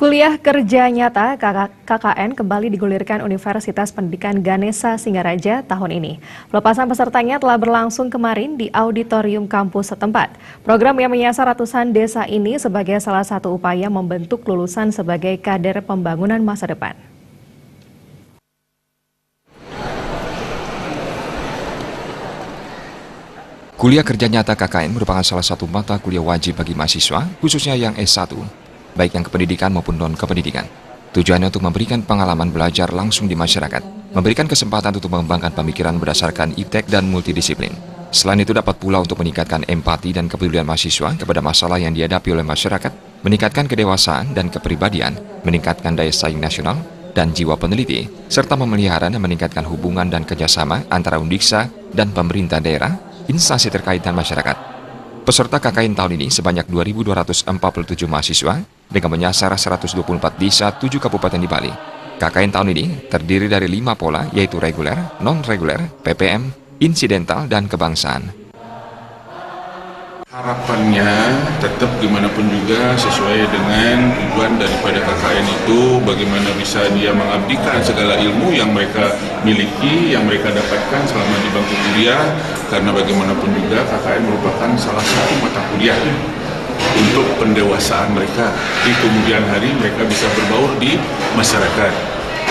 Kuliah Kerja Nyata KKN kembali digulirkan Universitas Pendidikan Ganesha Singaraja tahun ini. Pelepasan pesertanya telah berlangsung kemarin di auditorium kampus setempat. Program yang menyasar ratusan desa ini sebagai salah satu upaya membentuk lulusan sebagai kader pembangunan masa depan. Kuliah Kerja Nyata KKN merupakan salah satu mata kuliah wajib bagi mahasiswa, khususnya yang S1. Baik yang kependidikan maupun non-kependidikan. Tujuannya untuk memberikan pengalaman belajar langsung di masyarakat, memberikan kesempatan untuk mengembangkan pemikiran berdasarkan iptek dan multidisiplin. Selain itu dapat pula untuk meningkatkan empati dan kepedulian mahasiswa kepada masalah yang dihadapi oleh masyarakat, meningkatkan kedewasaan dan kepribadian, meningkatkan daya saing nasional, dan jiwa peneliti, serta memelihara dan meningkatkan hubungan dan kerjasama antara Undiksa dan pemerintah daerah, instansi terkait dan masyarakat. Peserta KKN tahun ini sebanyak 2.247 mahasiswa dengan menyasar 124 desa 7 kabupaten di Bali. KKN tahun ini terdiri dari 5 pola yaitu reguler, non-reguler, PPM, insidental, dan kebangsaan. Harapannya tetap gimana pun juga sesuai dengan tujuan daripada KKN itu, bagaimana bisa dia mengabdikan segala ilmu yang mereka miliki, yang mereka dapatkan selama di bangku kuliah, karena bagaimanapun juga KKN merupakan salah satu mata kuliah untuk pendewasaan mereka. Di kemudian hari mereka bisa berbaur di masyarakat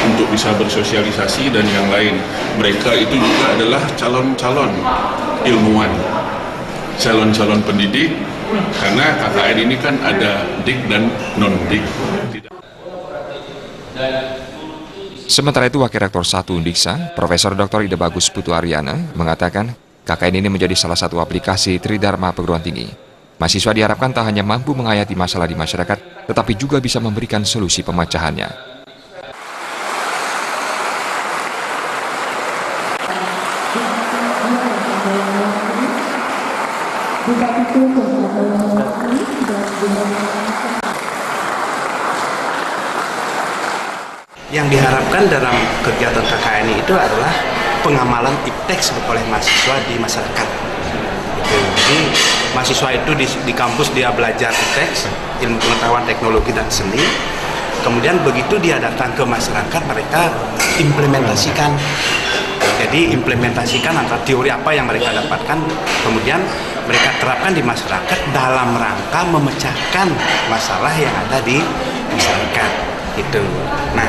untuk bisa bersosialisasi dan yang lain. Mereka itu juga adalah calon-calon ilmuwan, calon-calon pendidik, karena KKN ini kan ada dik dan non-dik. Sementara itu, Wakil Rektor 1 Undiksa, Profesor Dr. Ida Bagus Putu Aryana, mengatakan KKN ini menjadi salah satu aplikasi Tridharma perguruan tinggi. Mahasiswa diharapkan tak hanya mampu menghayati masalah di masyarakat, tetapi juga bisa memberikan solusi pemecahannya. Yang diharapkan dalam kegiatan KKN itu adalah pengamalan iptek oleh mahasiswa di masyarakat. Jadi mahasiswa itu di kampus dia belajar iptek, ilmu pengetahuan teknologi dan seni. Kemudian begitu dia datang ke masyarakat, mereka implementasikan. Jadi implementasikan antara teori apa yang mereka dapatkan, kemudian mereka terapkan di masyarakat dalam rangka memecahkan masalah yang ada di masyarakat. Itu. Nah,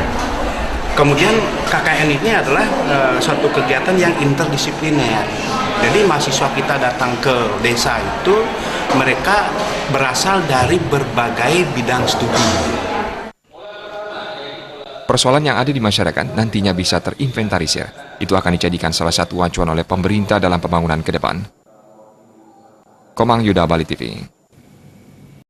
kemudian KKN ini adalah suatu kegiatan yang interdisipliner. Jadi mahasiswa kita datang ke desa itu, mereka berasal dari berbagai bidang studi. Persoalan yang ada di masyarakat nantinya bisa terinventarisir. Itu akan dijadikan salah satu acuan oleh pemerintah dalam pembangunan ke depan. Komang Yuda, Bali TV.